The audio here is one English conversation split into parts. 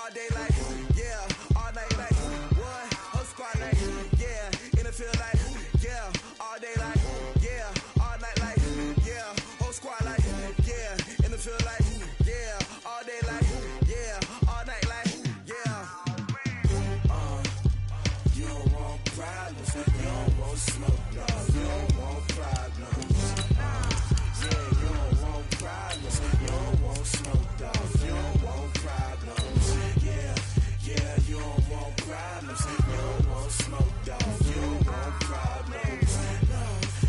all day like, yeah, all night like, what? Whole squad like, yeah, in the field like, yeah, all day like, yeah, all night like, yeah, whole squad like, yeah, in the field like, yeah, all day like, yeah, all night like, yeah. You don't want problems, you don't want smoke, no, you don't want problems. Yeah, you don't want problems, you don't want smoke, dog, you don't want problems. Yeah, you don't want problems, you don't want smoke, dog, you don't want problems. No,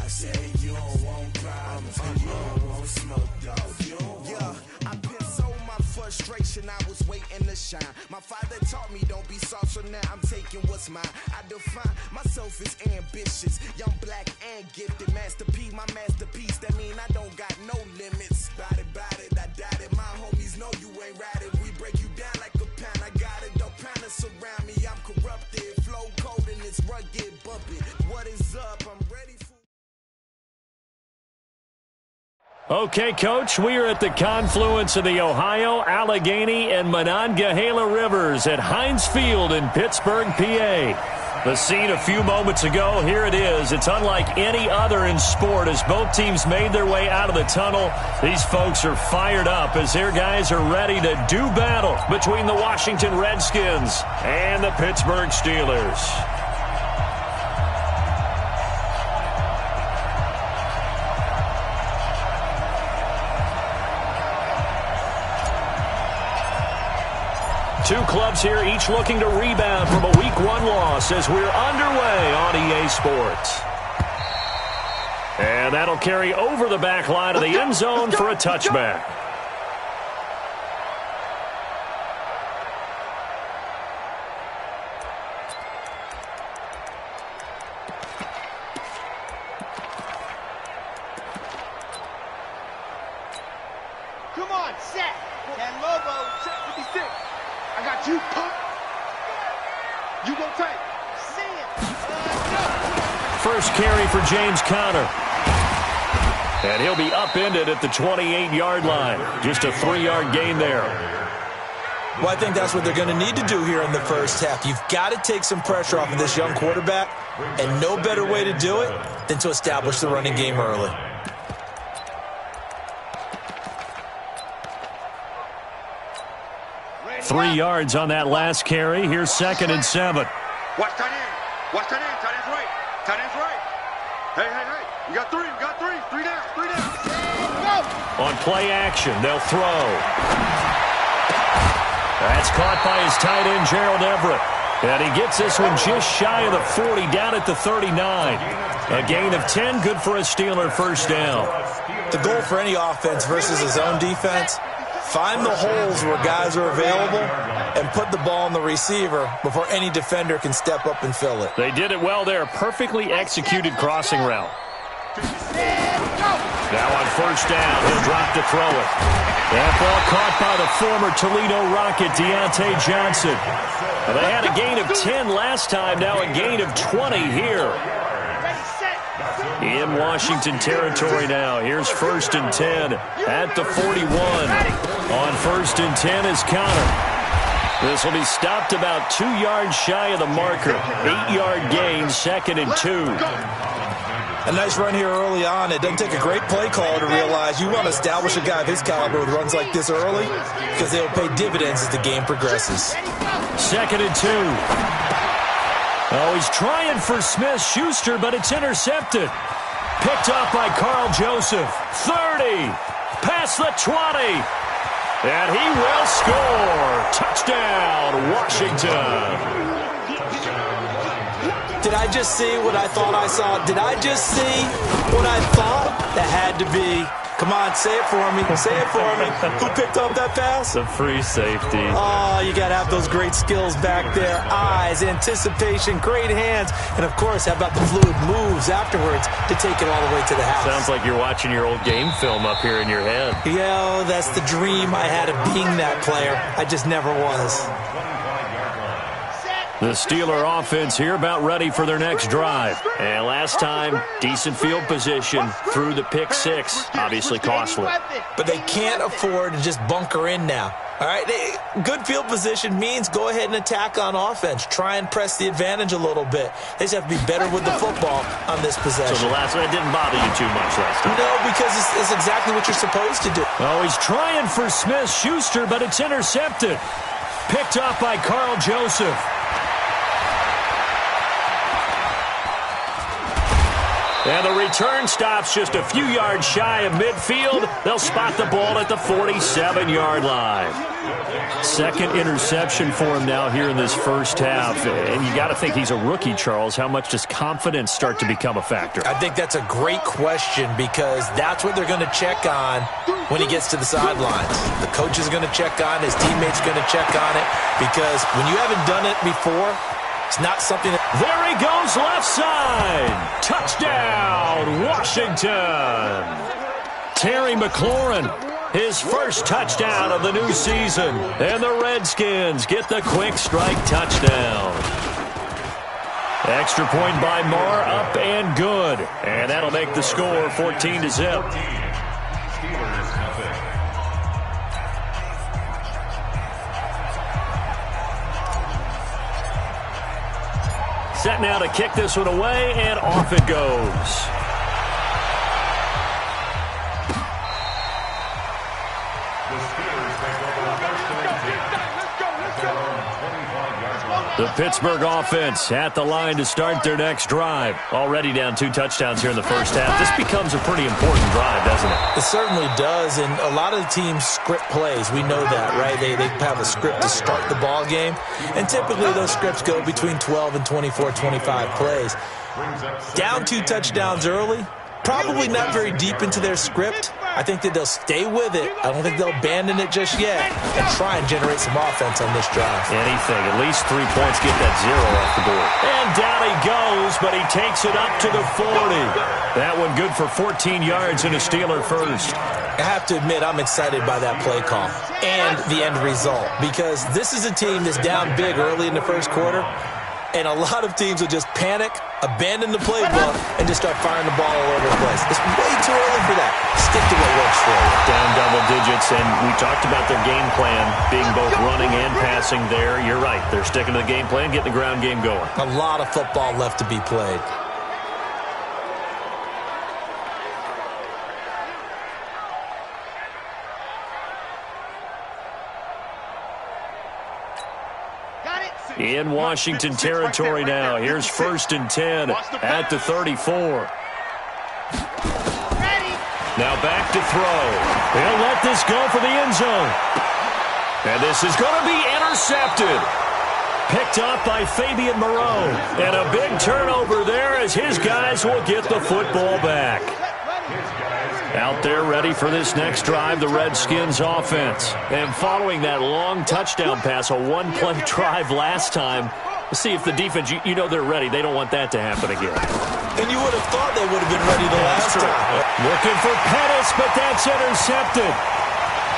I say you don't want problems, you don't want smoke, dog, you don't want. Yeah, I've been so my frustration, I was waiting to shine. My father taught me don't be soft, so now I'm taking what's mine. I define myself as ambitious, young, black, and gifted. Master P, my masterpiece, that mean I don't got no limits. Bout it, I doubt it. My homies know you ain't ratted. We break you down like a pound. I got it, don't panic surround me. I'm corrupted, flow cold and it's rugged, bumping. What is up? I'm ready for. Okay, Coach, we are at the confluence of the Ohio, Allegheny, and Monongahela Rivers at Heinz Field in Pittsburgh, PA. The scene a few moments ago, here it is. It's unlike any other in sport as both teams made their way out of the tunnel. These folks are fired up as their guys are ready to do battle between the Washington Redskins and the Pittsburgh Steelers. Two clubs here, each looking to rebound from a Week 1 loss as we're underway on EA Sports. And that'll carry over the back line of the end zone for a touchback. Come on, set. And Lobo, set 56. I got you, punk. You go tight. See it. First carry for James Conner. And he'll be upended at the 28-yard line. Just a 3-yard gain there. Well, I think that's what they're going to need to do here in the first half. You've got to take some pressure off of this young quarterback, and no better way to do it than to establish the running game early. Three yards on that last carry. Here's 2nd and 7. Watch tight end. Watch tight end. Tight end's right. Tight end's right. Hey. You got three. Three down. Go. On play action, they'll throw. That's caught by his tight end, Gerald Everett. And he gets this one just shy of the 40, down at the 39. A gain of 10, good for a Steeler first down. The goal for any offense versus his own defense, find the holes where guys are available and put the ball on the receiver before any defender can step up and fill it. They did it well there. Perfectly executed crossing route. Now on first down, he'll drop to throw it. That ball caught by the former Toledo Rocket, Deontay Johnson. Well, they had a gain of 10 last time, now a gain of 20 here. In Washington territory now. Here's 1st and 10 at the 41. On 1st and 10 is Conner. This will be stopped about 2 yards shy of the marker. 8-yard gain, 2nd and 2. A nice run here early on. It doesn't take a great play caller to realize you want to establish a guy of his caliber with runs like this early because they'll pay dividends as the game progresses. 2nd and 2. Oh, he's trying for Smith-Schuster, but it's intercepted. Picked up by Carl Joseph. 30. Past the 20. And he will score. Touchdown, Washington. Did I just see what I thought I saw? Did I just see what I thought? That had to be. Come on, say it for me. Say it for me. Who picked up that pass? The free safety. Oh, you got to have those great skills back there. Eyes, anticipation, great hands. And, of course, how about the fluid moves afterwards to take it all the way to the house? Sounds like you're watching your old game film up here in your head. Yeah, that's the dream I had of being that player. I just never was. The Steeler offense here about ready for their next drive. And last time, decent field position through the pick six. Obviously costly. But they can't afford to just bunker in now. All right, good field position means go ahead and attack on offense. Try and press the advantage a little bit. They just have to be better with the football on this possession. So the last one didn't bother you too much last time? No, because it's exactly what you're supposed to do. Oh, he's trying for Smith-Schuster, but it's intercepted. Picked off by Carl Joseph. And the return stops just a few yards shy of midfield. They'll spot the ball at the 47-yard line. Second interception for him now here in this first half. And you got to think he's a rookie, Charles. How much does confidence start to become a factor? I think that's a great question because that's what they're going to check on when he gets to the sidelines. The coach is going to check on, his teammates going to check on it, because when you haven't done it before, it's not something that... There he goes, left side. Touchdown, Washington. Terry McLaurin, his first touchdown of the new season. And the Redskins get the quick strike touchdown. Extra point by Marr, up and good. And that'll make the score 14-0. Set now to kick this one away, and off it goes. The Pittsburgh offense at the line to start their next drive. Already down 2 touchdowns here in the first half. This becomes a pretty important drive, doesn't it? It certainly does, and a lot of the teams script plays. We know that, right? They have a script to start the ball game, and typically those scripts go between 12 and 24, 25 plays. Down 2 touchdowns early, probably not very deep into their script. I think that they'll stay with it. I don't think they'll abandon it just yet and try and generate some offense on this drive. Anything. At least 3 points, get that 0 off the board. And down he goes, but he takes it up to the 40. That one good for 14 yards and a Steeler first. I have to admit, I'm excited by that play call and the end result, because this is a team that's down big early in the first quarter, and a lot of teams will just panic, abandon the playbook, and just start firing the ball all over the place. It's way too early for that. Stick to what works for you. Down double digits, and we talked about their game plan being both running and passing there. You're right. They're sticking to the game plan, getting the ground game going. A lot of football left to be played. In Washington territory now. Here's 1st and 10 at the 34. Now back to throw. He'll let this go for the end zone. And this is going to be intercepted. Picked up by Fabian Moreau. And a big turnover there as his guys will get the football back. Out there ready for this next drive, the Redskins offense. And following that long touchdown pass, a one-play drive last time, let's see if the defense, you know they're ready. They don't want that to happen again. And you would have thought they would have been ready the last time. Looking for Pettis, but that's intercepted.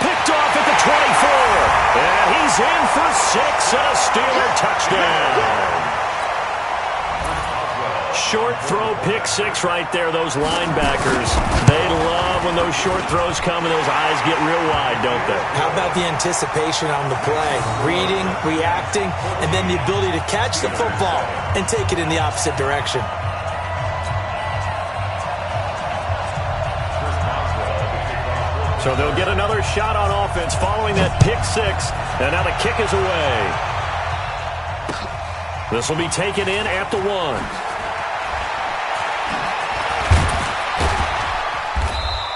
Picked off at the 24. And he's in for 6 and a Steeler touchdown. Short throw, pick 6 right there, those linebackers. They love when those short throws come and those eyes get real wide, don't they? How about the anticipation on the play? Reading, reacting, and then the ability to catch the football and take it in the opposite direction. So they'll get another shot on offense following that pick 6, and now the kick is away. This will be taken in at the 1.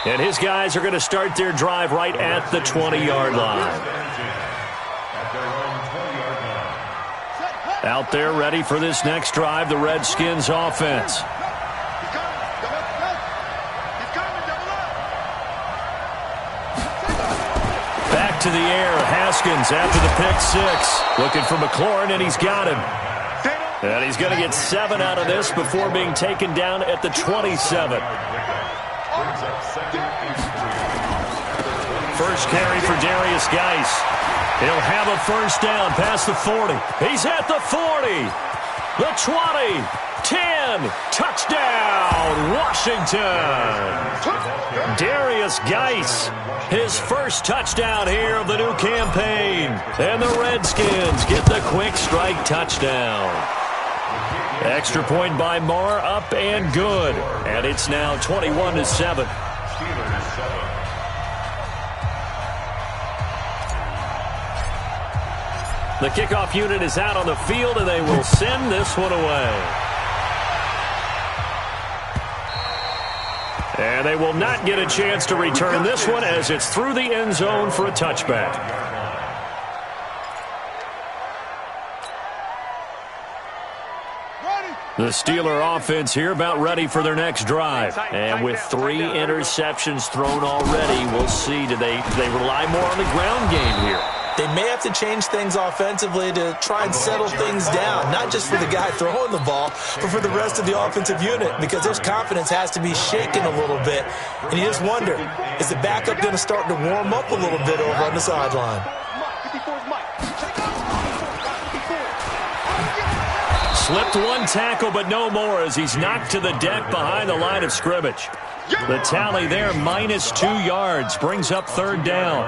And his guys are going to start their drive right at the 20-yard line. Out there ready for this next drive, the Redskins offense. Back to the air, Haskins after the pick 6. Looking for McLaurin, and he's got him. And he's going to get 7 out of this before being taken down at the 27. First carry for Darius Geis. He'll have a first down past the 40. He's at the 40. The 20, 10, touchdown, Washington. Darius Geis, his first touchdown here of the new campaign. And the Redskins get the quick strike touchdown. Extra point by Marr, up and good. And it's now 21-7. The kickoff unit is out on the field, and they will send this one away. And they will not get a chance to return this one as it's through the end zone for a touchback. The Steeler offense here about ready for their next drive. And with 3 interceptions thrown already, we'll see. Do they rely more on the ground game here? They may have to change things offensively to try and settle things down, not just for the guy throwing the ball, but for the rest of the offensive unit, because their confidence has to be shaken a little bit. And you just wonder, is the backup going to start to warm up a little bit over on the sideline? Slipped one tackle, but no more as he's knocked to the deck behind the line of scrimmage. The tally there, -2 yards, brings up 3rd down.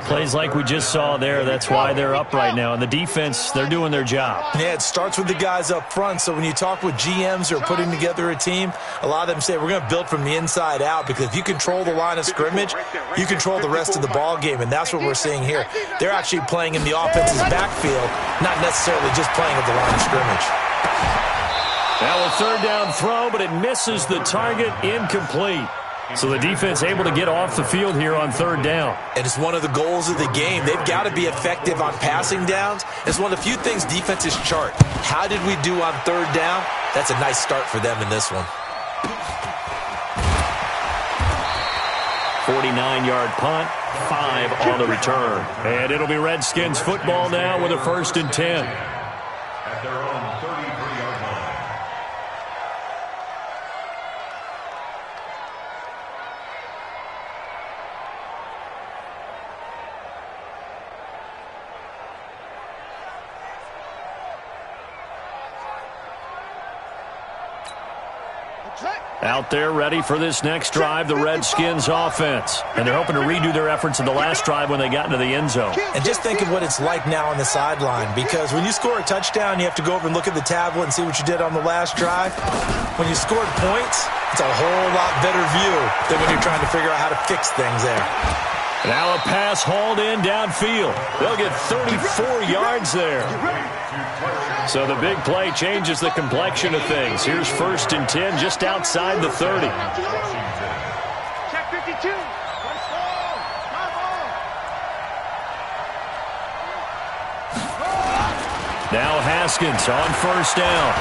Plays like we just saw there, that's why they're up right now. And the defense, they're doing their job. Yeah, it starts with the guys up front. So when you talk with GMs who are putting together a team, a lot of them say we're going to build from the inside out, because if you control the line of scrimmage, you control the rest of the ball game, and that's what we're seeing here. They're actually playing in the offense's backfield, not necessarily just playing at the line of scrimmage. Now a 3rd down throw, but it misses the target, incomplete. So the defense able to get off the field here on 3rd down. And it's one of the goals of the game. They've got to be effective on passing downs. It's one of the few things defenses chart. How did we do on 3rd down? That's a nice start for them in this one. 49-yard punt, 5 on the return. And it'll be Redskins football now with a 1st and 10. At their own 33-yard line. Out there ready for this next drive, the Redskins offense. And they're hoping to redo their efforts in the last drive when they got into the end zone. And just think of what it's like now on the sideline, because when you score a touchdown, you have to go over and look at the tablet and see what you did on the last drive. When you scored points, it's a whole lot better view than when you're trying to figure out how to fix things there. Now a pass hauled in downfield. They'll get 34 yards there. So the big play changes the complexion of things. Here's 1st and 10 just outside the 30. Check 52. Now Haskins on 1st down.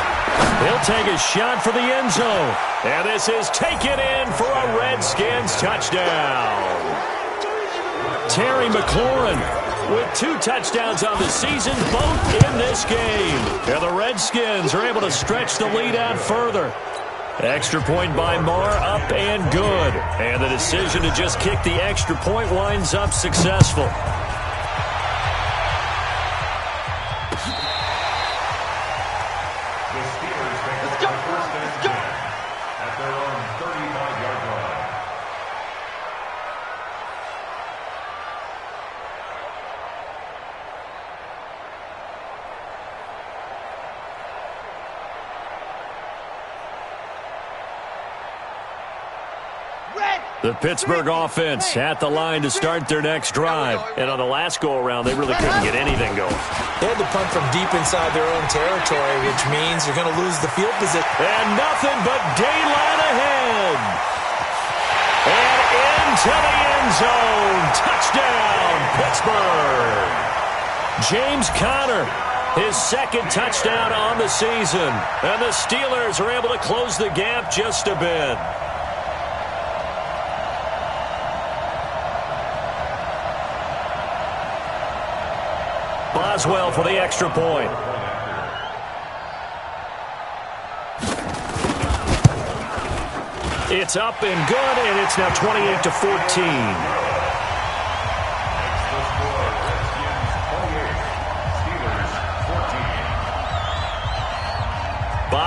He'll take a shot for the end zone. And this is taken in for a Redskins touchdown. Terry McLaurin with 2 touchdowns on the season, both in this game. And the Redskins are able to stretch the lead out further. Extra point by Marr, up and good. And the decision to just kick the extra point winds up successful. The Pittsburgh offense at the line to start their next drive. And on the last go-around, they really couldn't get anything going. They had to punt from deep inside their own territory, which means you're going to lose the field position. And nothing but daylight ahead. And into the end zone. Touchdown, Pittsburgh. James Conner, his 2nd touchdown on the season. And the Steelers are able to close the gap just a bit. Boswell for the extra point. It's up and good, and it's now 28-14.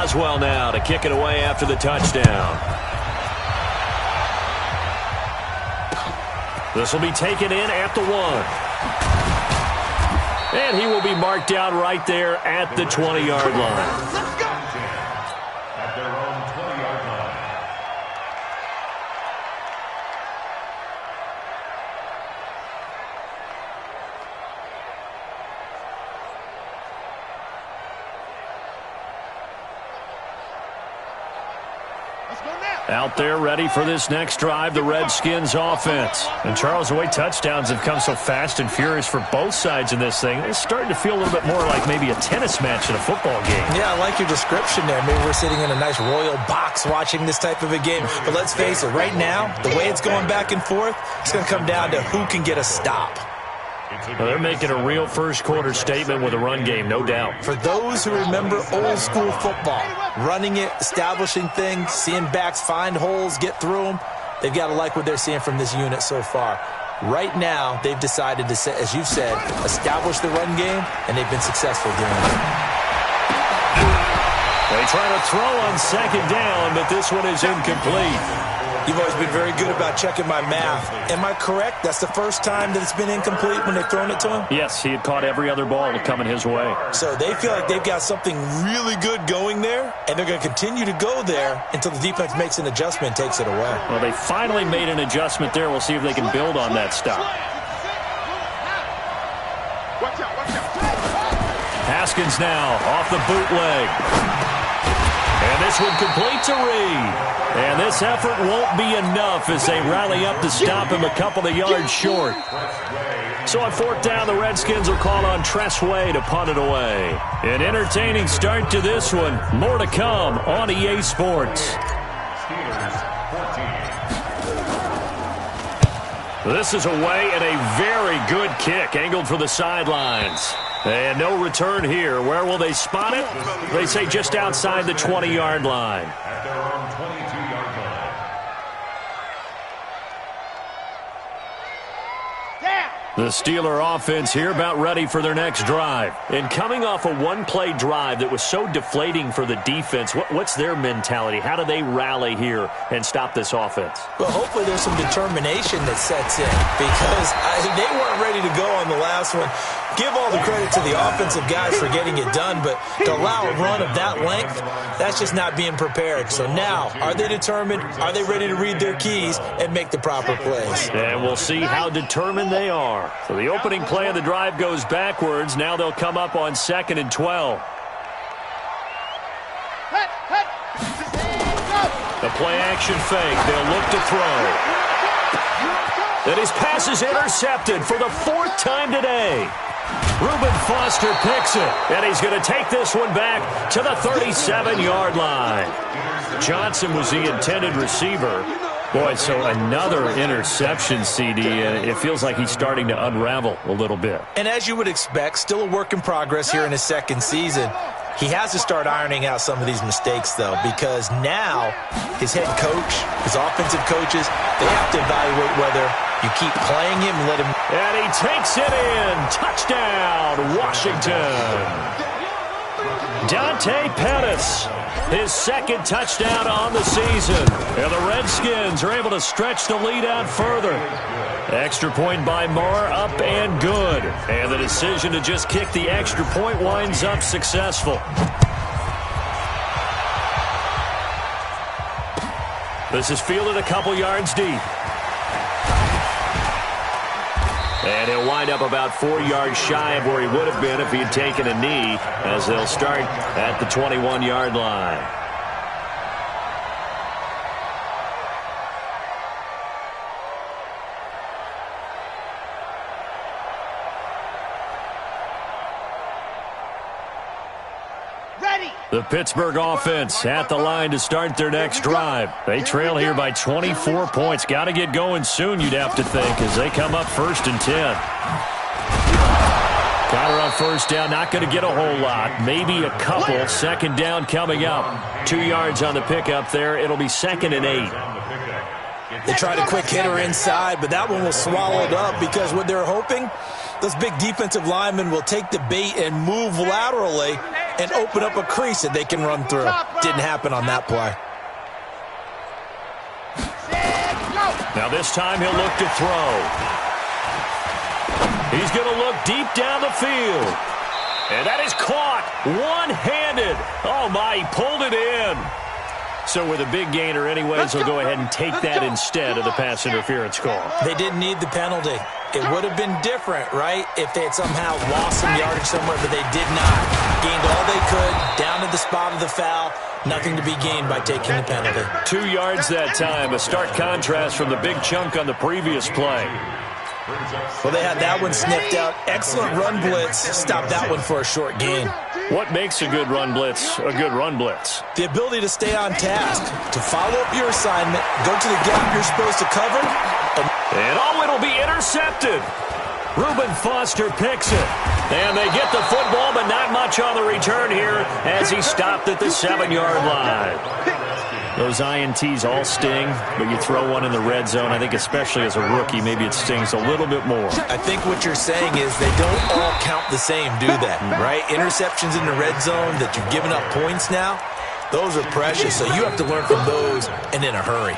Boswell now to kick it away after the touchdown. This will be taken in at the 1. And he will be marked down right there at the 20-yard line. At their own 20-yard line. Out there ready for this next drive, the Redskins offense. And Charles, the way touchdowns have come so fast and furious for both sides in this thing, it's starting to feel a little bit more like maybe a tennis match in a football game. Yeah, I like your description there. Maybe we're sitting in a nice royal box watching this type of a game. But let's face it, right now, the way it's going back and forth, it's going to come down to who can get a stop. Well, they're making a real first-quarter statement with a run game, no doubt. For those who remember old-school football, running it, establishing things, seeing backs find holes, get through them, they've got to like what they're seeing from this unit so far. Right now, they've decided to, as you've said, establish the run game, and they've been successful doing it. They try to throw on second down, but this one is incomplete. You've always been very good about checking my math. Am I correct? That's the first time that it's been incomplete when they've thrown it to him? Yes, he had caught every other ball coming his way. So they feel like they've got something really good going there, and they're going to continue to go there until the defense makes an adjustment and takes it away. Well, they finally made an adjustment there. We'll see if they can build on that stop. Haskins now off the bootleg. And this one complete to Reed. And this effort won't be enough as they rally up to stop him a couple of yards short. So on fourth down, the Redskins will call on Tressway to punt it away. An entertaining start to this one. More to come on EA Sports. This is away and a very good kick angled for the sidelines. And no return here. Where will they spot it? They say just outside the 20-yard line. At their own 22-yard line. The Steeler offense here about ready for their next drive. And coming off a one-play drive that was so deflating for the defense, what's their mentality? How do they rally here and stop this offense? Well, hopefully there's some determination that sets in because they weren't ready to go on the last one. Give all the credit to the offensive guys for getting it done, but to allow a run of that length, that's just not being prepared. So now, are they determined? Are they ready to read their keys and make the proper plays? And we'll see how determined they are. So the opening play of the drive goes backwards. Now they'll come up on 2nd and 12. The play action fake. They'll look to throw. And his pass is intercepted for the 4th time today. Reuben Foster picks it, and he's going to take this one back to the 37-yard line. Johnson was the intended receiver. Boy, so another interception, CD, and it feels like he's starting to unravel a little bit. And as you would expect, still a work in progress here in his second season. He has to start ironing out some of these mistakes, though, because now his head coach, his offensive coaches, they have to evaluate whether you keep playing him and let him. And he takes it in. Touchdown, Washington. Dante Pettis, his second touchdown on the season. And the Redskins are able to stretch the lead out further. Extra point by Marr, up and good. And the decision to just kick the extra point winds up successful. This is fielded a couple yards deep. And he'll wind up about 4 yards shy of where he would have been if he had taken a knee, as they'll start at the 21-yard line. The Pittsburgh offense at the line to start their next drive. They trail here by 24 points. Got to get going soon, you'd have to think, as they come up 1st and 10. Counter on first down, not going to get a whole lot. Maybe a couple. 2nd down coming up. 2 yards on the pickup there. It'll be 2nd and 8. They tried a quick hitter inside, but that one was swallowed up because what they're hoping, those big defensive linemen will take the bait and move laterally and open up a crease that they can run through. Didn't happen on that play. Now this time he'll look to throw. He's going to look deep down the field. And that is caught one-handed. Oh, my, he pulled it in. So with a big gainer anyways, he'll go ahead and take that instead of the pass interference call. They didn't need the penalty. It would have been different, right, if they had somehow lost some yardage somewhere, but they did not. Gained all they could, down to the spot of the foul. Nothing to be gained by taking the penalty. 2 yards that time, a stark contrast from the big chunk on the previous play. Well, they had that one sniffed out. Excellent run blitz. Stopped that one for a short gain. What makes a good run blitz a good run blitz? The ability to stay on task, to follow up your assignment, go to the gap you're supposed to cover. And it'll be intercepted. Reuben Foster picks it. And they get the football, but not much on the return here as he stopped at the 7-yard line. Those INTs all sting, but you throw one in the red zone, I think especially as a rookie, maybe it stings a little bit more. I think what you're saying is they don't all count the same, do they? Right? Interceptions in the red zone that you've given up points now, those are precious, so you have to learn from those and in a hurry.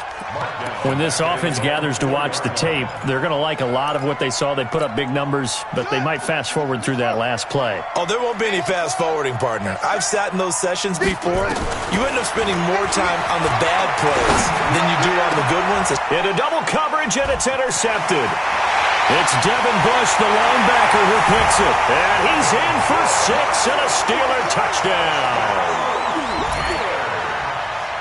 When this offense gathers to watch the tape, they're going to like a lot of what they saw. They put up big numbers, but they might fast forward through that last play. Oh, there won't be any fast forwarding, partner. I've sat in those sessions before. You end up spending more time on the bad plays than you do on the good ones. Into double coverage, and it's intercepted. It's Devin Bush, the linebacker, who picks it. And he's in for 6 and a Steeler touchdown.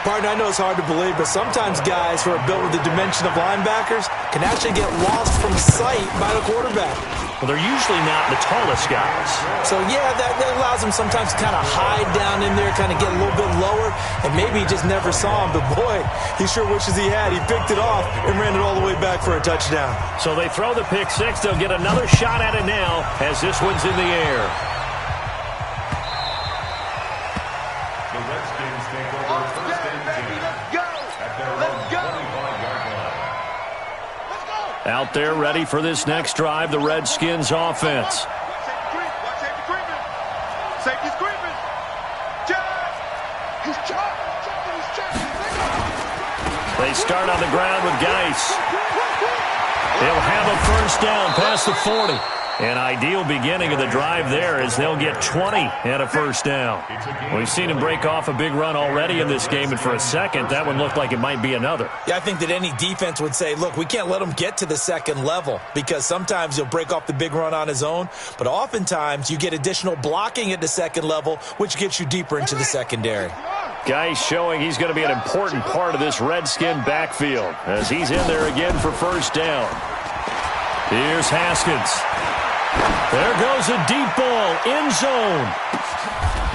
Partner, I know it's hard to believe, but sometimes guys who are built with the dimension of linebackers can actually get lost from sight by the quarterback. Well, they're usually not the tallest guys. So, yeah, that allows them sometimes to kind of hide down in there, kind of get a little bit lower, and maybe he just never saw him. But, boy, he sure wishes he had. He picked it off and ran it all the way back for a touchdown. So they throw the pick six. They'll get another shot at it now as this one's in the air. The Redskins take over first and 10 at their own 25-yard line. Out there ready for this next drive, the Redskins offense. Safety's creeping. He's checking. They start on the ground with Geis. They'll have a first down past the 40. An ideal beginning of the drive there as they'll get 20 and a first down. We've seen him break off a big run already in this game, and for a second, that one looked like it might be another. Yeah, I think that any defense would say, look, we can't let him get to the second level because sometimes he'll break off the big run on his own, but oftentimes you get additional blocking at the second level, which gets you deeper into the secondary. Geis showing he's going to be an important part of this Redskin backfield as he's in there again for first down. Here's Haskins. There goes a deep ball, end zone.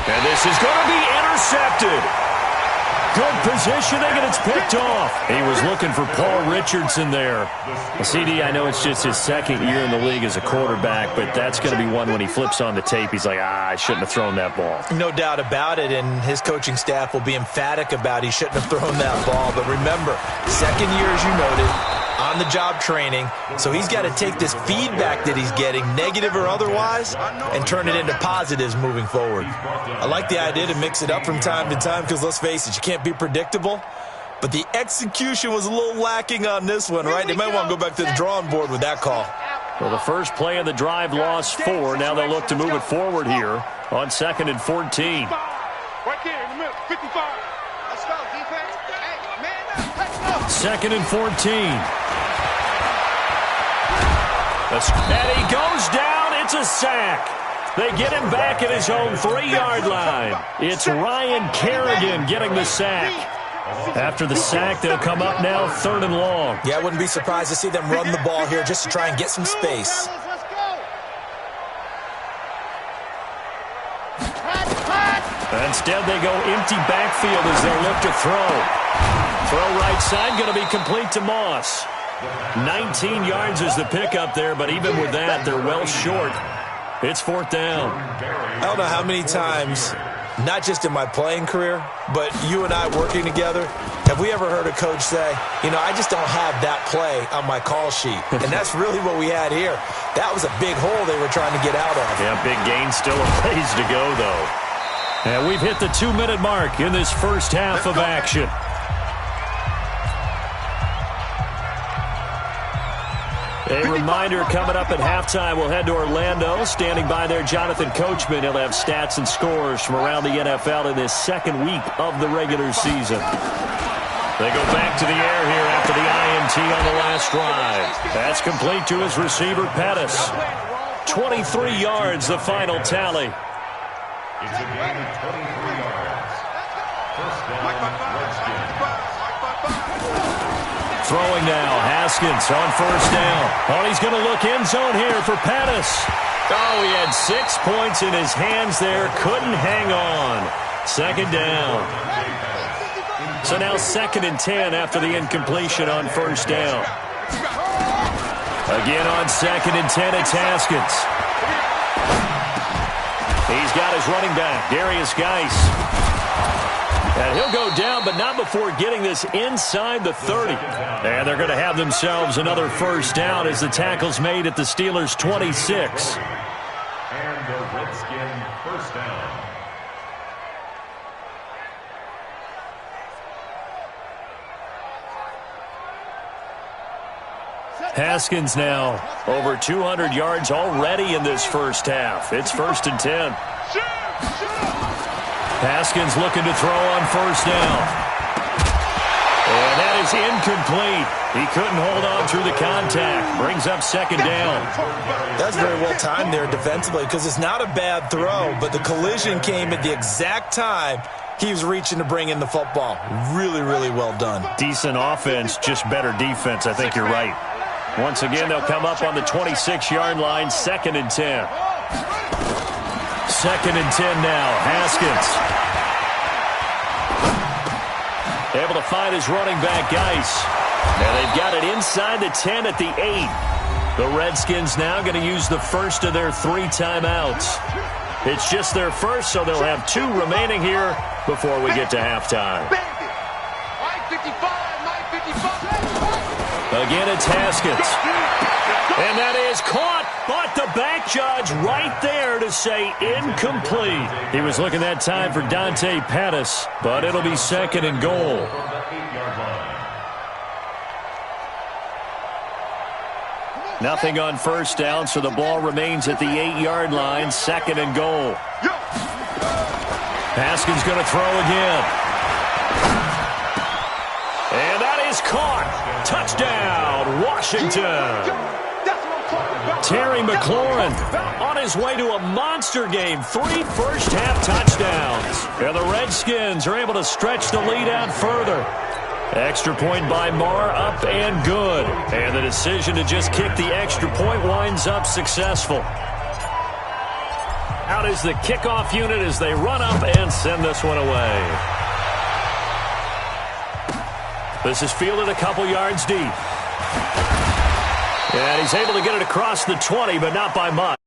And this is going to be intercepted. Good positioning, and it's picked off. He was looking for Paul Richardson there. Well, CD, I know it's just his second year in the league as a quarterback, but that's going to be one when he flips on the tape. He's like, I shouldn't have thrown that ball. No doubt about it, and his coaching staff will be emphatic about he shouldn't have thrown that ball. But remember, second year, as you noted, on-the-job training, so he's got to take this feedback that he's getting, negative or otherwise, and turn it into positives moving forward. I like the idea to mix it up from time to time because, let's face it, you can't be predictable, but the execution was a little lacking on this one, right? They might want to go back to the drawing board with that call. Well, the first play of the drive lost 4. Now they'll look to move it forward here on 2nd and 14. Right there in the middle, 55. Let's go, defense. Hey, man up, let's go. 2nd and 14. And he goes down. It's a sack. They get him back at his own 3-yard line. It's Ryan Kerrigan getting the sack. After the sack, they'll come up now 3rd and long. Yeah, I wouldn't be surprised to see them run the ball here just to try and get some space. Instead, they go empty backfield as they look to throw. Throw right side, going to be complete to Moss. 19 yards is the pickup there, but even with that, they're well short. It's 4th down. I don't know how many times, not just in my playing career, but you and I working together, have we ever heard a coach say, you know, I just don't have that play on my call sheet. And that's really what we had here. That was a big hole they were trying to get out of. Yeah, big gain, still a ways to go, though. And we've hit the 2-minute mark in this first half of action. A reminder coming up at halftime, we'll head to Orlando. Standing by there, Jonathan Coachman. He'll have stats and scores from around the NFL in this second week of the regular season. They go back to the air here after the INT on the last drive. That's complete to his receiver, Pettis. 23 yards, the final tally. It's a gain of 23 yards. First down, Redskins. Throwing now, Haskins on first down. Oh, he's going to look end zone here for Pettis. Oh, he had 6 points in his hands there. Couldn't hang on. Second down. So now 2nd and 10 after the incompletion on first down. Again on 2nd and 10, it's Haskins. He's got his running back, Darius Geis. And he'll go down, but not before getting this inside the 30. And they're going to have themselves another first down as the tackle's made at the Steelers' 26. And the Redskin first down. Haskins now over 200 yards already in this first half. It's 1st and 10. Haskins looking to throw on first down. And that is incomplete. He couldn't hold on through the contact. Brings up 2nd down. That's very well timed there defensively because it's not a bad throw, but the collision came at the exact time he was reaching to bring in the football. Really, really well done. Decent offense, just better defense. I think you're right. Once again, they'll come up on the 26-yard line, 2nd and 10. 2nd and 10 now, Haskins. Able to find his running back, Geis. And they've got it inside the 10 at the 8. The Redskins now going to use the first of their 3 timeouts. It's just their first, so they'll have 2 remaining here before we get to halftime. Again, it's Haskins. And that is caught, but the back judge right there to say incomplete. He was looking that time for Dante Pettis, but it'll be 2nd and goal. Nothing on first down, so the ball remains at the 8-yard line, 2nd and goal. Haskins going to throw again. And that is caught. Touchdown, Washington. Terry McLaurin on his way to a monster game. 3 first-half touchdowns. And the Redskins are able to stretch the lead out further. Extra point by Marr, up and good. And the decision to just kick the extra point winds up successful. Out is the kickoff unit as they run up and send this one away. This is fielded a couple yards deep. And he's able to get it across the 20, but not by much.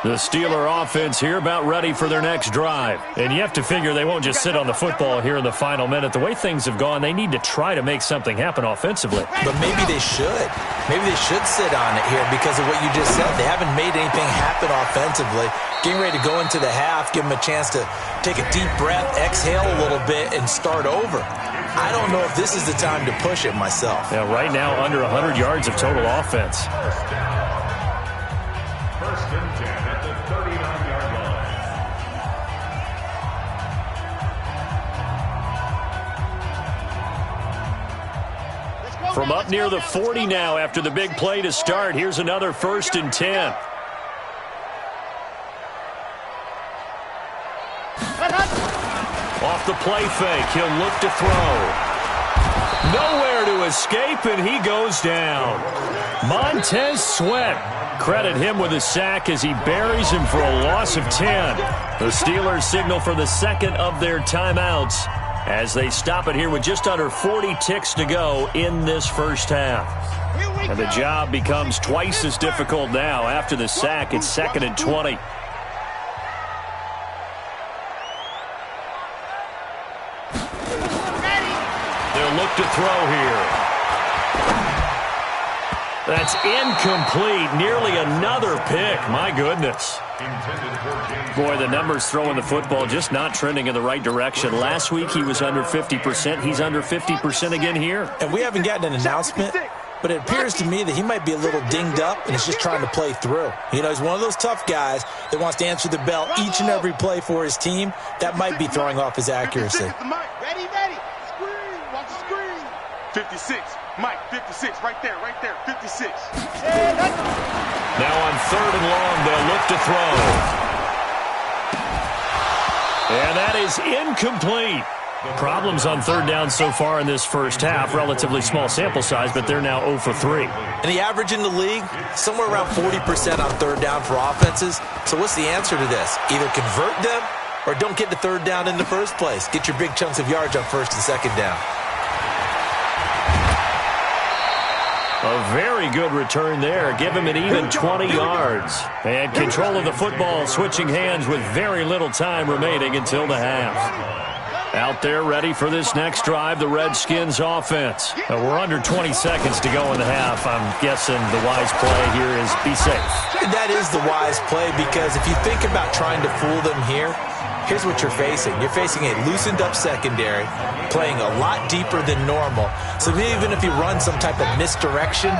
The Steeler offense here about ready for their next drive. And you have to figure they won't just sit on the football here in the final minute. The way things have gone, they need to try to make something happen offensively. But maybe they should. Maybe they should sit on it here because of what you just said. They haven't made anything happen offensively. Getting ready to go into the half, give them a chance to take a deep breath, exhale a little bit, and start over. I don't know if this is the time to push it myself. Yeah, right now under 100 yards of total offense. First and 10 at the 39-yard line. From up near the 40 now after the big play to start, here's another 1st and 10. Off the play fake, he'll look to throw. Nowhere to escape, and he goes down. Montez Sweat. Credit him with a sack as he buries him for a loss of 10. The Steelers signal for the 2nd of their timeouts as they stop it here with just under 40 ticks to go in this first half. And the job becomes twice as difficult now. After the sack, it's 2nd and 20. They'll look to throw here. That's incomplete. Nearly another pick. My goodness. Boy, the numbers throwing the football just not trending in the right direction. Last week he was under 50%. He's under 50% again here. And we haven't gotten an announcement, but it appears to me that he might be a little dinged up and is just trying to play through. You know, he's one of those tough guys that wants to answer the bell each and every play for his team. That might be throwing off his accuracy. Ready. Screen. Watch the screen. 56. Mike, 56. Right there. 56. Now on 3rd and long, they'll look to throw. And that is incomplete. Problems on 3rd down so far in this first half. Relatively small sample size, but they're now 0 for 3. And the average in the league, somewhere around 40% on 3rd down for offenses. So what's the answer to this? Either convert them or don't get to 3rd down in the first place. Get your big chunks of yards on 1st and 2nd down. A very good return there. Give him an even 20 yards. And control of the football, switching hands with very little time remaining until the half. Out there ready for this next drive, the Redskins offense. We're under 20 seconds to go in the half. I'm guessing the wise play here is be safe. That is the wise play, because if you think about trying to fool them here, here's what you're facing. You're facing a loosened-up secondary, playing a lot deeper than normal. So even if you run some type of misdirection,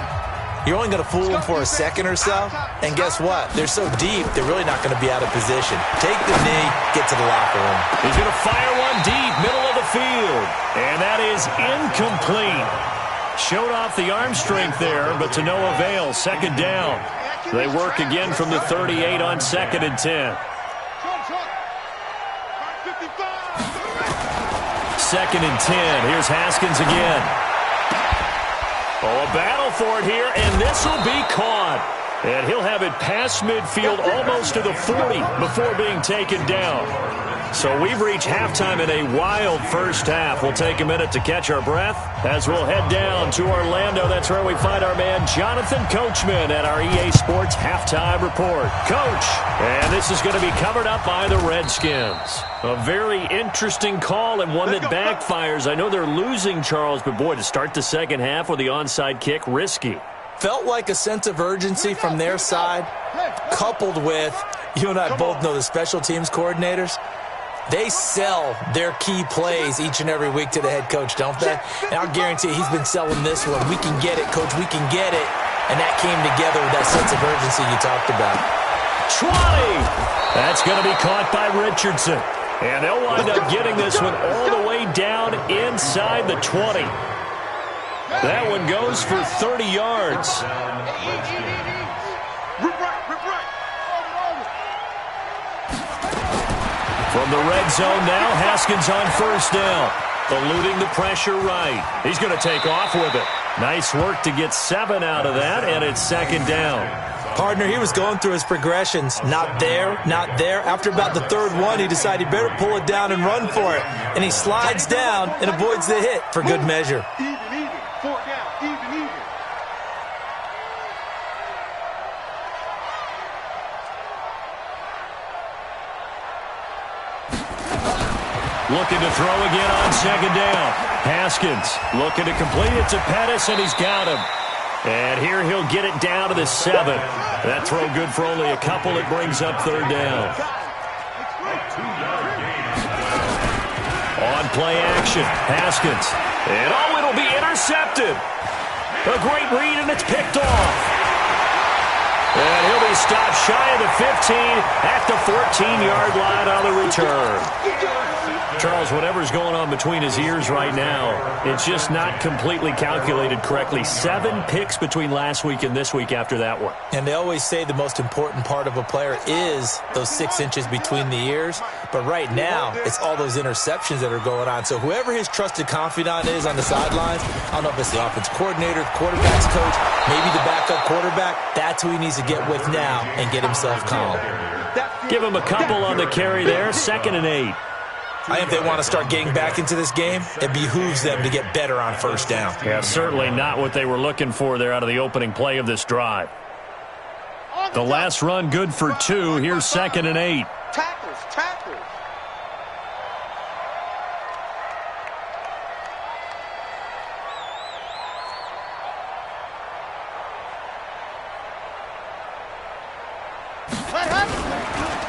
you're only going to fool them for a second or so. And guess what? They're so deep, they're really not going to be out of position. Take the knee, get to the locker room. He's going to fire one deep, middle of the field. And that is incomplete. Showed off the arm strength there, but to no avail. 2nd down. They work again from the 38 on 2nd and 10. 2nd and 10. Here's Haskins again. Oh, a battle for it here, and this will be caught. And he'll have it past midfield almost to the 40 before being taken down. So we've reached halftime in a wild first half. We'll take a minute to catch our breath as we'll head down to Orlando. That's where we find our man Jonathan Coachman at our EA Sports Halftime Report. Coach, and this is going to be covered up by the Redskins. A very interesting call and one that backfires. I know they're losing, Charles, but boy, to start the second half with the onside kick, risky. Felt like a sense of urgency from their side, coupled with, you and I both know the special teams coordinators. They sell their key plays each and every week to the head coach, don't they? And I'll guarantee he's been selling this one. We can get it, coach. We can get it. And that came together with that sense of urgency you talked about. 20! That's going to be caught by Richardson. And they'll wind up getting this one all the way down inside the 20. That one goes for 30 yards. From the red zone now, Haskins on 1st down. Eluding the pressure right. He's going to take off with it. Nice work to get 7 out of that, and it's 2nd down. Partner, he was going through his progressions. Not there, not there. After about the 3rd one, he decided he better pull it down and run for it. And he slides down and avoids the hit for good measure. Even. 4 down. Even. Looking to throw again on 2nd down. Haskins looking to complete it to Pettis, and he's got him. And here he'll get it down to the 7. That throw good for only a couple. It brings up 3rd down. On play action, Haskins. And it'll be intercepted. A great read, and it's picked off. And he'll be stopped shy of the 15 at the 14-yard line on the return. Charles, whatever's going on between his ears right now, it's just not completely calculated correctly. 7 picks between last week and this week after that one. And they always say the most important part of a player is those 6 inches between the ears. But right now, it's all those interceptions that are going on. So whoever his trusted confidant is on the sidelines, I don't know if it's the offense coordinator, the quarterback's coach, maybe the backup quarterback, that's who he needs to get with now and get himself calm. Give him a couple on the carry there, 2nd and 8. I think if they want to start getting back into this game, it behooves them to get better on 1st down. Yeah, certainly not what they were looking for there out of the opening play of this drive. The last run good for 2. Here's 2nd and 8. Tackles.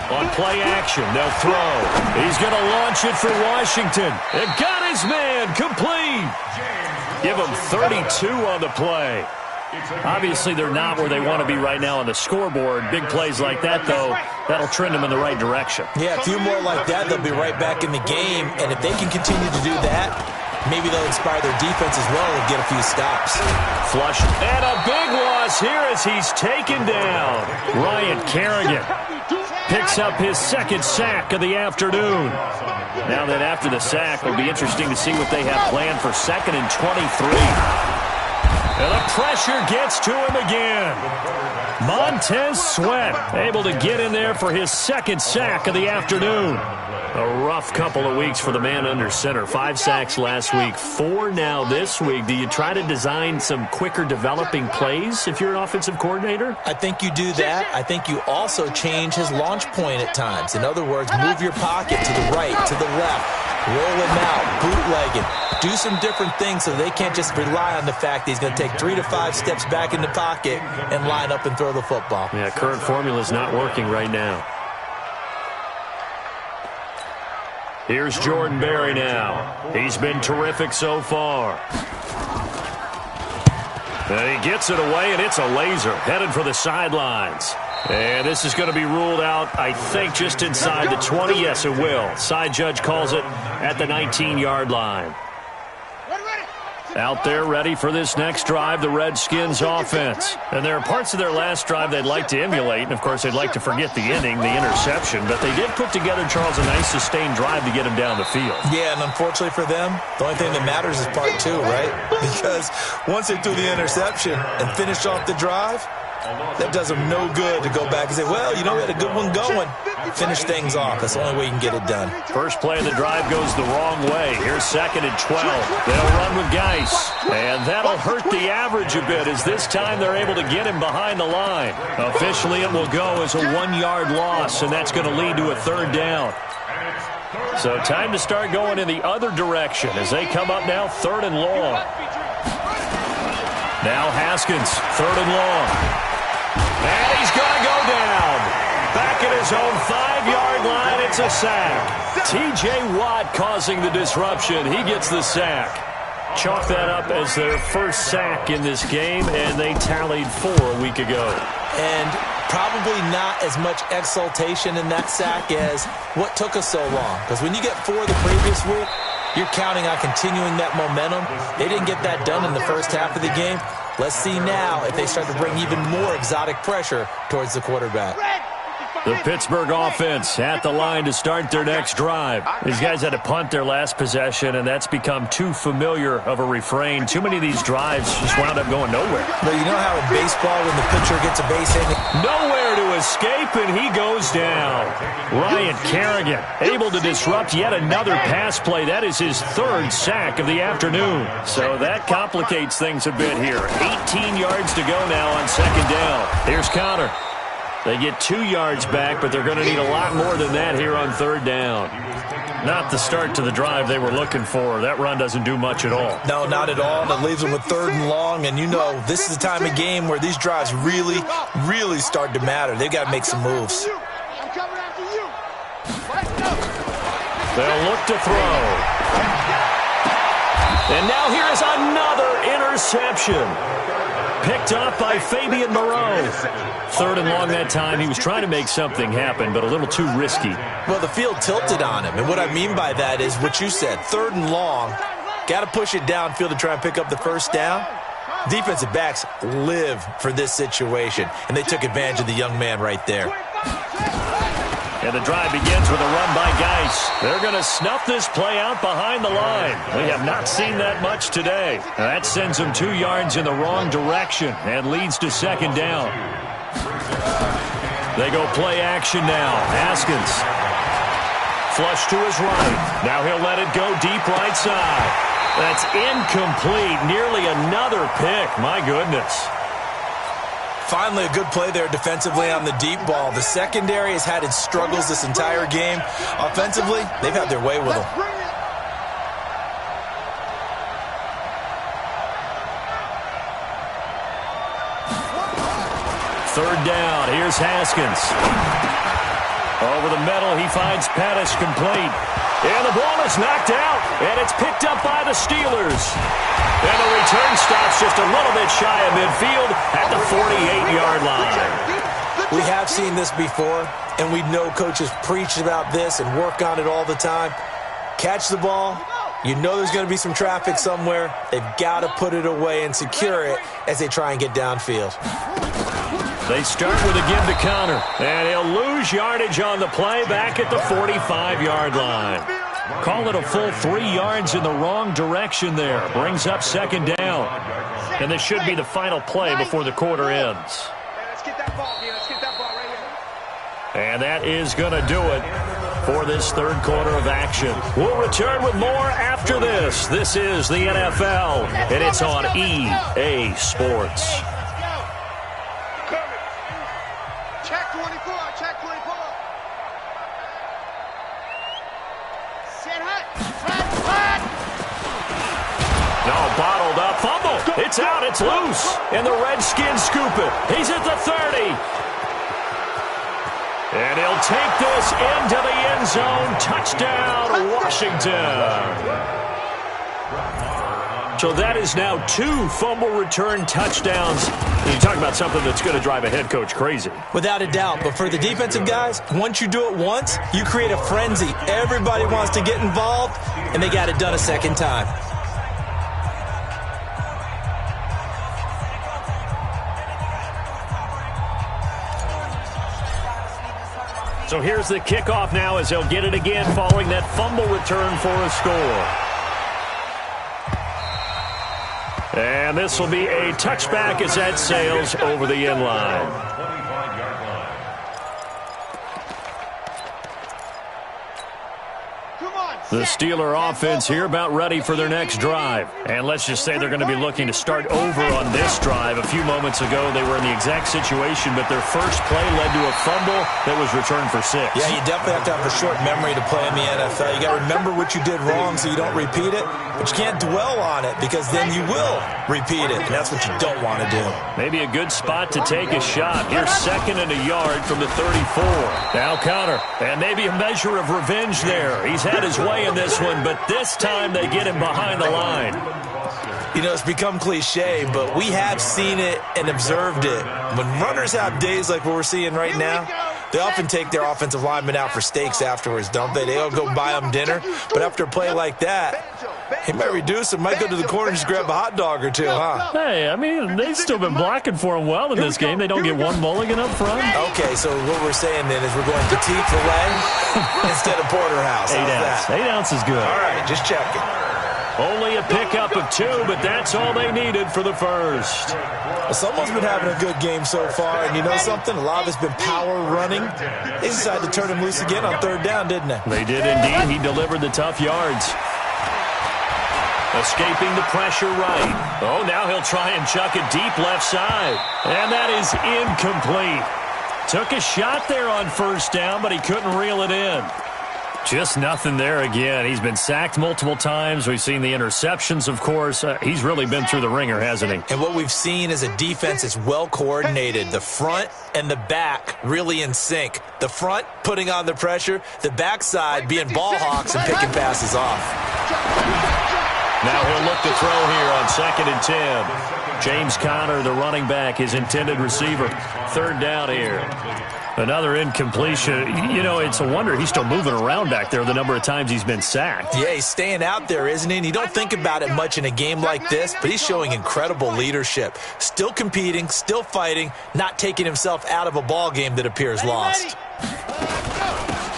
On play action, they'll throw. He's going to launch it for Washington. It got his man complete. Give him 32 on the play. Obviously, they're not where they want to be right now on the scoreboard. Big plays like that, though, that'll trend them in the right direction. Yeah, a few more like that, they'll be right back in the game. And if they can continue to do that, maybe they'll inspire their defense as well and get a few stops. Flush. And a big loss here as he's taken down. Ryan Kerrigan picks up his second sack of the afternoon. Now that after the sack, it'll be interesting to see what they have planned for 2nd and 23. And the pressure gets to him again. Montez Sweat able to get in there for his second sack of the afternoon. A rough couple of weeks for the man under center. 5 sacks last week, 4 now this week. Do you try to design some quicker developing plays if you're an offensive coordinator? I think you do that. I think you also change his launch point at times. In other words, move your pocket to the right, to the left, roll him out, bootleg it. Do some different things so they can't just rely on the fact that he's going to take 3 to 5 steps back in the pocket and line up and throw the football. Yeah, current formula is not working right now. Here's Jordan Berry now. He's been terrific so far. And he gets it away, and it's a laser headed for the sidelines. And this is going to be ruled out, I think, just inside the 20. Yes, it will. Side judge calls it at the 19-yard line. Out there ready for this next drive, the Redskins offense. And there are parts of their last drive they'd like to emulate. And, of course, they'd like to forget the inning, the interception. But they did put together, Charles, a nice sustained drive to get him down the field. Yeah, and unfortunately for them, the only thing that matters is part 2, right? Because once they threw the interception and finished off the drive, that does them no good to go back and say, well, you know, we had a good one going. Finish things off. That's the only way you can get it done. First play of the drive goes the wrong way. Here's 2nd and 12. They'll run with Geis. And that'll hurt the average a bit as this time they're able to get him behind the line. Officially, it will go as a 1-yard loss, and that's going to lead to a 3rd down. So time to start going in the other direction as they come up now 3rd and long. Now Haskins, 3rd and long. And he's going to go down. Back at his own 5-yard line, it's a sack. T.J. Watt causing the disruption. He gets the sack. Chalk that up as their first sack in this game, and they tallied 4 a week ago. And probably not as much exultation in that sack as what took us so long. Because when you get 4 the previous week, you're counting on continuing that momentum. They didn't get that done in the first half of the game. Let's see now if they start to bring even more exotic pressure towards the quarterback. The Pittsburgh offense at the line to start their next drive. These guys had to punt their last possession, and that's become too familiar of a refrain. Too many of these drives just wound up going nowhere. But you know how in baseball when the pitcher gets a base hit? Nowhere to escape, and he goes down. Ryan Kerrigan able to disrupt yet another pass play. That is his 3rd sack of the afternoon. So that complicates things a bit here. 18 yards to go now on 2nd down. Here's Connor. They get 2 yards back, but they're going to need a lot more than that here on 3rd down. Not the start to the drive they were looking for. That run doesn't do much at all. No, not at all. And it leaves them with 3rd and long. And you know, this is the time of game where these drives really, really start to matter. They've got to make some moves. They'll look to throw. And now here is another interception. Picked off by Fabian Moreau. 3rd and long that time. He was trying to make something happen, but a little too risky. Well, the field tilted on him. And what I mean by that is what you said. 3rd and long. Got to push it downfield to try and pick up the 1st down. Defensive backs live for this situation. And they took advantage of the young man right there. And the drive begins with a run by Geis. They're going to snuff this play out behind the line. We have not seen that much today. That sends them 2 yards in the wrong direction and leads to 2nd down. They go play action now. Haskins. Flush to his right. Now he'll let it go deep right side. That's incomplete. Nearly another pick. My goodness. Finally, a good play there defensively on the deep ball. The secondary has had its struggles this entire game. Offensively, they've had their way with them. Third down. Here's Haskins. Over the middle, he finds Pettis complete. And the ball is knocked out, and it's picked up by the Steelers. And the return stops just a little bit shy of midfield at the 48-yard line. We have seen this before, and we know coaches preach about this and work on it all the time. Catch the ball. You know there's going to be some traffic somewhere. They've got to put it away and secure it as they try and get downfield. They start with a give to Connor, and he'll lose yardage on the play back at the 45-yard line. Call it a full 3 yards in the wrong direction there. Brings up second down. And this should be the final play before the quarter ends. Let's get that ball here. Let's get that ball right here. And that is going to do it for this third quarter of action. We'll return with more after this. This is the NFL, and it's on EA Sports. Check 24. Check 24. Set hut. Hut. No, bottled up. Fumble. It's out. It's loose. And the Redskins scoop it. He's at the 30. And he'll take this into the end zone. Touchdown, Washington. So that is now 2 fumble return touchdowns. You talk about something that's going to drive a head coach crazy. Without a doubt. But for the defensive guys, once you do it once, you create a frenzy. Everybody wants to get involved, and they got it done a second time. So here's the kickoff now as they'll get it again following that fumble return for a score. And this will be a touchback as that sails over the end line. 25-yard line. The Steeler offense here about ready for their next drive. And let's just say they're going to be looking to start over on this drive. A few moments ago, they were in the exact situation, but their first play led to a fumble that was returned for 6. Yeah, you definitely have to have a short memory to play in the NFL. You got to remember what you did wrong so you don't repeat it, but you can't dwell on it because then you will repeat it, and that's what you don't want to do. Maybe a good spot to take a shot. Here's 2nd and a yard from the 34. Now Connor, and maybe a measure of revenge there. He's had his way in this one, but this time they get him behind the line. You know, it's become cliche, but we have seen it and observed it. When runners have days like what we're seeing right now, they often take their offensive linemen out for steaks afterwards, don't they? They all go buy them dinner, but after a play like that, he might reduce it, might go to the corner and just grab a hot dog or two, huh? Hey, I mean, they've still been blocking for him well in this game. They don't get one mulligan up front. Okay, so what we're saying then is we're going petite filet instead of porterhouse. 8 ounce. 8 ounce is good. All right, just checking. Only a pickup of 2, but that's all they needed for the first. Well, someone's been having a good game so far, and you know something? A lot of it's been power running. They decided to turn him loose again on 3rd down, didn't they? They did indeed. He delivered the tough yards. Escaping the pressure right. Oh, now he'll try and chuck it deep left side. And that is incomplete. Took a shot there on 1st down, but he couldn't reel it in. Just nothing there again. He's been sacked multiple times. We've seen the interceptions, of course. He's really been through the ringer, hasn't he? And what we've seen is a defense that's well coordinated. The front and the back really in sync. The front putting on the pressure, the backside being ball hawks and picking passes off. Now he'll look to throw here on 2nd and 10. James Conner, the running back, his intended receiver. 3rd down here. Another incompletion. You know, it's a wonder he's still moving around back there the number of times he's been sacked. Yeah, he's staying out there, isn't he? And you don't think about it much in a game like this, but he's showing incredible leadership. Still competing, still fighting, not taking himself out of a ball game that appears lost.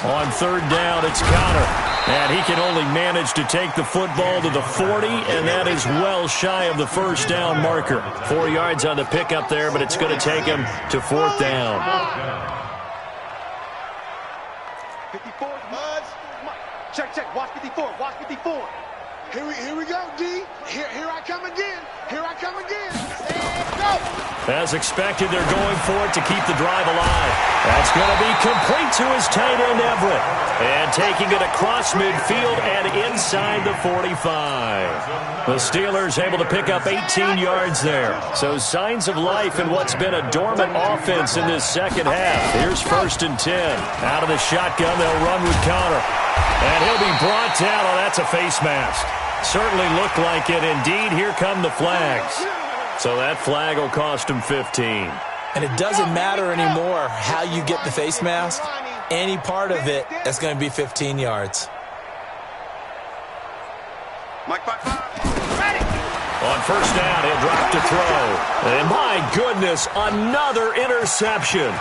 On 3rd down, it's Conner. And he can only manage to take the football to the 40, and that is well shy of the 1st down marker. 4 yards on the pickup there, but it's going to take him to 4th down. 54, Buzz. Check. Watch 54. Watch 54. Here we go, D. Here I come again. Here I come again. And go. As expected, they're going for it to keep the drive alive. That's going to be complete to his tight end, Everett. And taking it across midfield and inside the 45. The Steelers able to pick up 18 yards there. So signs of life in what's been a dormant offense in this second half. Here's 1st and 10. Out of the shotgun, they'll run with Connor. And he'll be brought down. Oh, that's a face mask. Certainly looked like it. Indeed, here come the flags. So that flag will cost him 15. And it doesn't matter anymore how you get the face mask. Any part of it, that's going to be 15 yards. On 1st down, he'll drop to throw. And my goodness, another interception.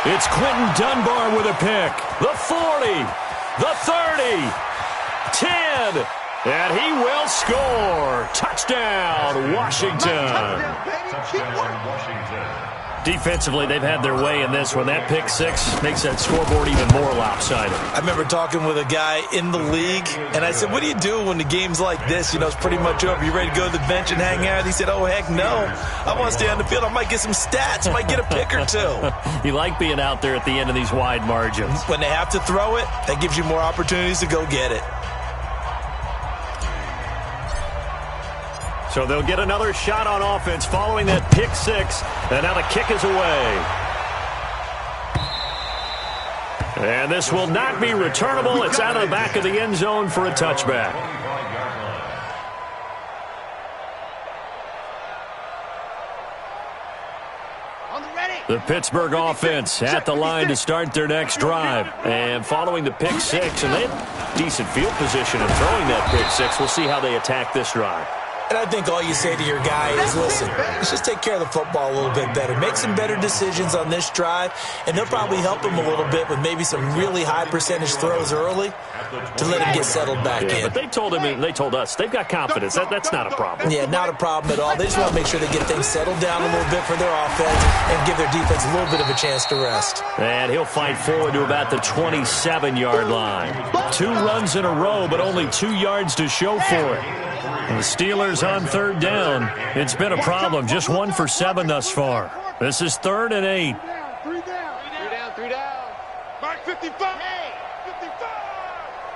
It's Quentin Dunbar with a pick. The 40, the 30, 10. And he will score. Touchdown, Washington. Touchdown, Washington. Defensively, they've had their way in this one. That pick six makes that scoreboard even more lopsided. I remember talking with a guy in the league, and I said, what do you do when the game's like this? You know, it's pretty much over. You ready to go to the bench and hang out? He said, oh, heck no. I want to stay on the field. I might get some stats. I might get a pick or two. You like being out there at the end of these wide margins. When they have to throw it, that gives you more opportunities to go get it. So they'll get another shot on offense following that pick six. And now the kick is away. And this will not be returnable. It's out of the back of the end zone for a touchback. The Pittsburgh offense at the line to start their next drive. And following the pick six, and they have decent field position in throwing that pick six. We'll see how they attack this drive. And I think all you say to your guy is, listen, let's just take care of the football a little bit better. Make some better decisions on this drive, and they'll probably help him a little bit with maybe some really high percentage throws early to let him get settled back in. But they told us, they've got confidence. That's not a problem. Yeah, not a problem at all. They just want to make sure they get things settled down a little bit for their offense and give their defense a little bit of a chance to rest. And he'll fight forward to about the 27-yard line. 2 runs in a row, but only 2 yards to show for it. And the Steelers on 3rd down. It's been a problem. Just 1 for 7 thus far. This is 3rd and 8. 3 down. Mark 55. Hey, 55.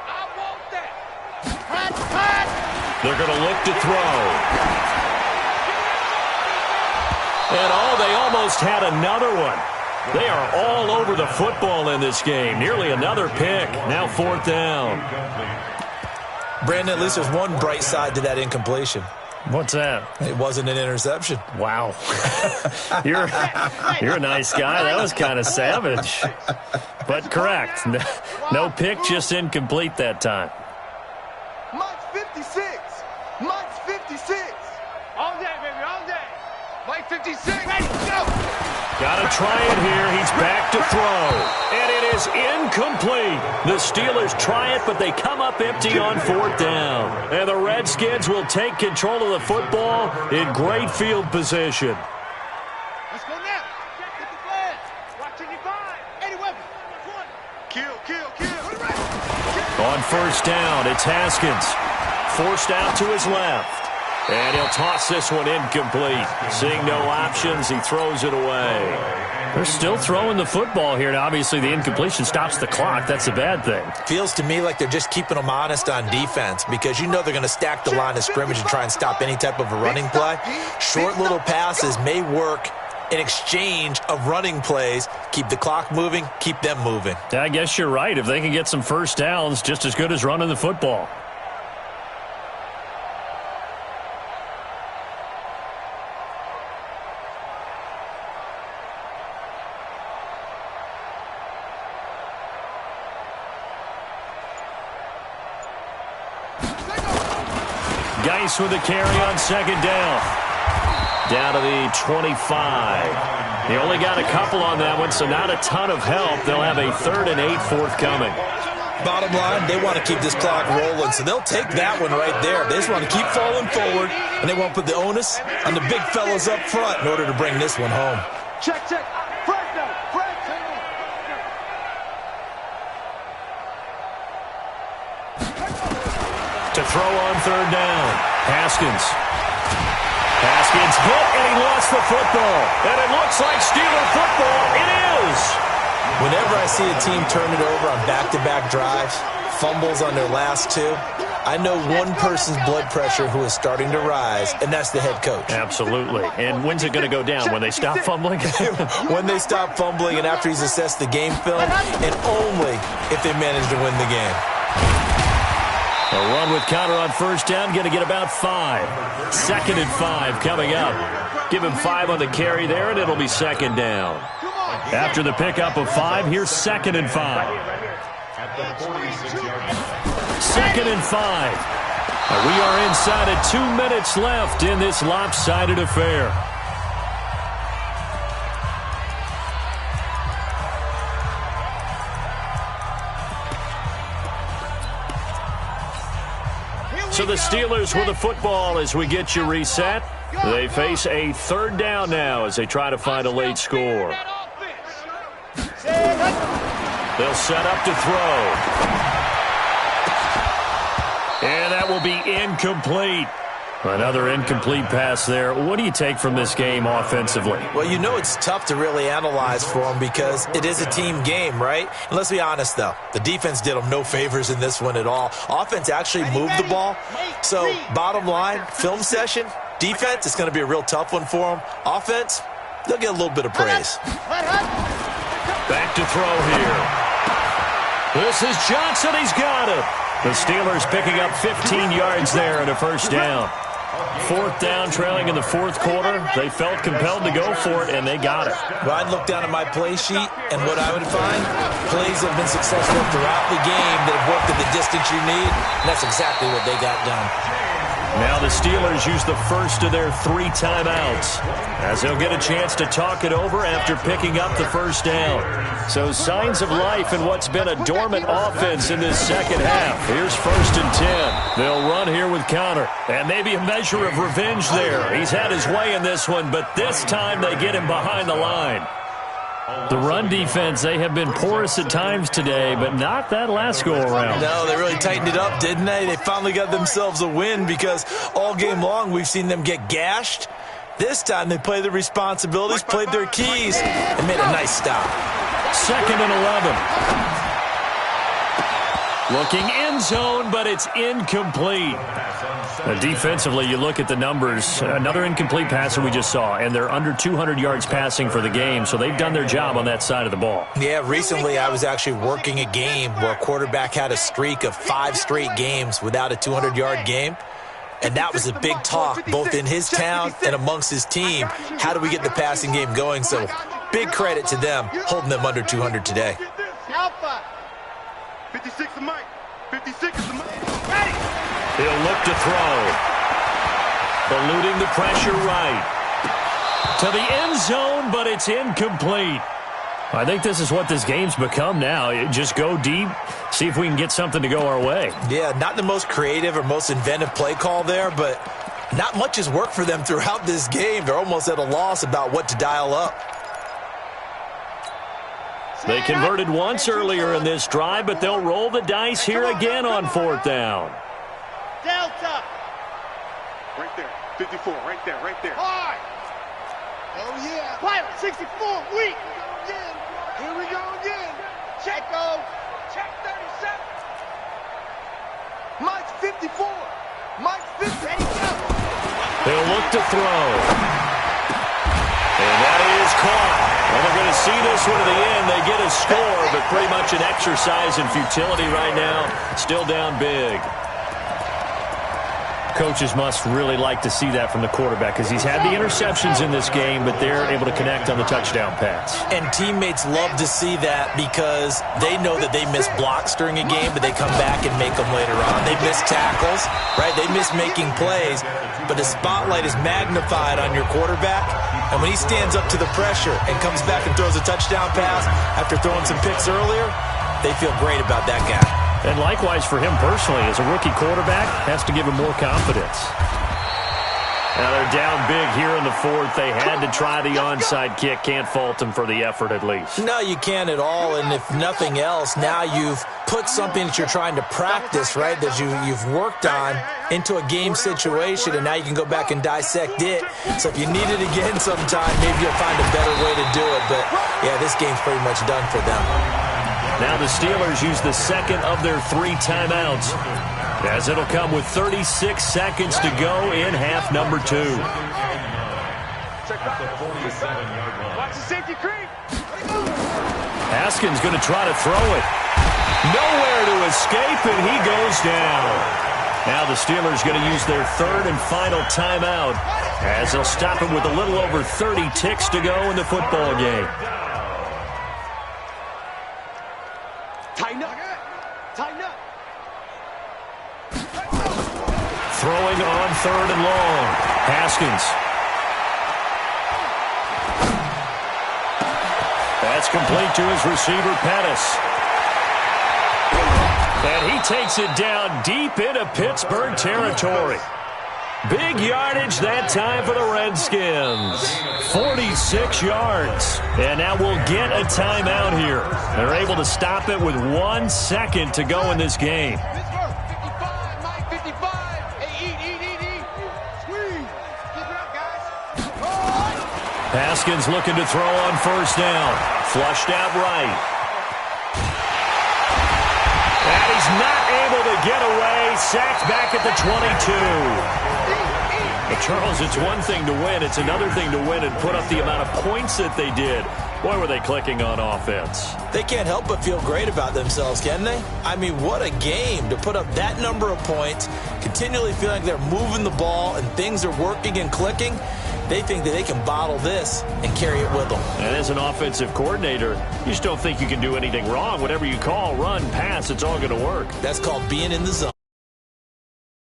I want that. Hot. They're going to look to throw. And they almost had another one. They are all over the football in this game. Nearly another pick. Now 4th down. Brandon, at least there's one bright side to that incompletion. What's that? It wasn't an interception. Wow. You're a nice guy. That was kind of savage. But correct. No pick, just incomplete that time. Mike's 56. All day, baby, all day. Mike 56. Ready, go. Got to try it here. He's back to throw. And it is incomplete. The Steelers try it, but they come up empty on 4th down. And the Redskins will take control of the football in great field position. Let's go now. Get the flag. Watch 85. 80 weapons. Kill. On 1st down, it's Haskins. Forced out to his left. And he'll toss this one incomplete. Seeing no options, he throws it away. They're still throwing the football here. Now, obviously, the incompletion stops the clock. That's a bad thing. Feels to me like they're just keeping them honest on defense because you know they're going to stack the line of scrimmage and try and stop any type of a running play. Short little passes may work in exchange of running plays. Keep the clock moving, keep them moving. I guess you're right. If they can get some first downs, just as good as running the football. Geis with the carry on 2nd down. Down to the 25. He only got a couple on that one, so not a ton of help. They'll have a 3rd and 8 forthcoming. Bottom line, they want to keep this clock rolling, so they'll take that one right there. They just want to keep falling forward, and they want to put the onus on the big fellas up front in order to bring this one home. Check. To throw on 3rd down. Haskins hit, and he lost the the football. And it looks like Steeler football. It is. Whenever I see a team turn it over on back-to-back drives, fumbles on their last two, I know one person's blood pressure who is starting to rise, and that's the head coach. Absolutely. And when's it going to go down? When they stop fumbling? When they stop fumbling and after he's assessed the game film, and only if they manage to win the game. A run with Connor on first down, going to get about 5. 2nd and 5 coming up. Give him 5 on the carry there, and it'll be 2nd down. After the pickup of 5, here's 2nd and 5. 2nd and 5. We are inside of 2 minutes left in this lopsided affair. So the Steelers with the football as we get you reset. They face a 3rd down now as they try to find a late score. They'll set up to throw. And that will be incomplete. Another incomplete pass there. What do you take from this game offensively? Well, you know it's tough to really analyze for them because it is a team game, right? And let's be honest, though. The defense did them no favors in this one at all. Offense actually moved the ball. So, bottom line, film session, defense, it's going to be a real tough one for them. Offense, they'll get a little bit of praise. Back to throw here. This is Johnson. He's got it. The Steelers picking up 15 yards there and a 1st down. 4th down, trailing in the 4th quarter. They felt compelled to go for it, and they got it. Well, I'd look down at my play sheet, and what I would find, plays have been successful throughout the game that have worked at the distance you need, and that's exactly what they got done. Now the Steelers use the first of their 3 timeouts as they'll get a chance to talk it over after picking up the 1st down. So signs of life in what's been a dormant offense in this 2nd half. Here's 1st and 10. They'll run here with Connor. And maybe a measure of revenge there. He's had his way in this one, but this time they get him behind the line. The run defense, they have been porous at times today, but not that last go-around. No, they really tightened it up, didn't they? They finally got themselves a win because all game long we've seen them get gashed. This time they played their responsibilities, played their keys, and made a nice stop. 2nd and 11. Looking end zone, but it's incomplete. Defensively, you look at the numbers. Another incomplete passer we just saw, and they're under 200 yards passing for the game, so they've done their job on that side of the ball. Yeah, recently I was actually working a game where a quarterback had a streak of 5 straight games without a 200-yard game, and that was a big talk both in his town and amongst his team. How do we get the passing game going? So big credit to them holding them under 200 today. Alpha. 56 is Mike. 56 is Mike. He'll look to throw. Eluding the pressure right. To the end zone, but it's incomplete. I think this is what this game's become now. Just go deep, see if we can get something to go our way. Yeah, not the most creative or most inventive play call there, but not much has worked for them throughout this game. They're almost at a loss about what to dial up. They converted once earlier in this drive, but they'll roll the dice here again on 4th down. Delta. Right there. 54. Right there. Right there. Hard. Oh, yeah. Pilot 64. Weak. Here we go again. Check go. Check 37. Mike's 54. Mike's 50. Ready, go. They'll look to throw. And that is caught. And they're going to see this one to the end. They get a score, but pretty much an exercise in futility right now. Still down big. Coaches must really like to see that from the quarterback because he's had the interceptions in this game, but they're able to connect on the touchdown pass. And teammates love to see that because they know that they miss blocks during a game, but they come back and make them later on. They miss tackles, right? They miss making plays, but the spotlight is magnified on your quarterback, and when he stands up to the pressure and comes back and throws a touchdown pass after throwing some picks earlier, they feel great about that guy. And likewise for him personally, as a rookie quarterback, has to give him more confidence. Now they're down big here in the fourth. They had to try the onside kick. Can't fault them for the effort at least. No, you can't at all. And if nothing else, now you've put something that you're trying to practice, right, that you've worked on into a game situation, and now you can go back and dissect it. So if you need it again sometime, maybe you'll find a better way to do it. But, yeah, this game's pretty much done for them. Now the Steelers use the second of their 3 timeouts, as it'll come with 36 seconds to go in half number 2. Watch the safety creep. Haskins going to try to throw it. Nowhere to escape, and he goes down. Now the Steelers going to use their 3rd and final timeout, as they'll stop it with a little over 30 ticks to go in the football game. Tighten up. Tighten up. Throwing on 3rd and long. Haskins. That's complete to his receiver, Pettis. And he takes it down deep into Pittsburgh territory. Big yardage that time for the Redskins. 46 yards. And now we'll get a timeout here. They're able to stop it with 1 second to go in this game. 55, Mike, 55. Hey, eat. Squeeze. Keep it up, guys. Haskins looking to throw on 1st down. Flushed out right. And he's not able to get away. Sacked back at the 22. But Charles, it's one thing to win. It's another thing to win and put up the amount of points that they did. Boy, were they clicking on offense. They can't help but feel great about themselves, can they? I mean, what a game to put up that number of points, continually feeling like they're moving the ball and things are working and clicking. They think that they can bottle this and carry it with them. And as an offensive coordinator, you just don't think you can do anything wrong. Whatever you call, run, pass, it's all going to work. That's called being in the zone.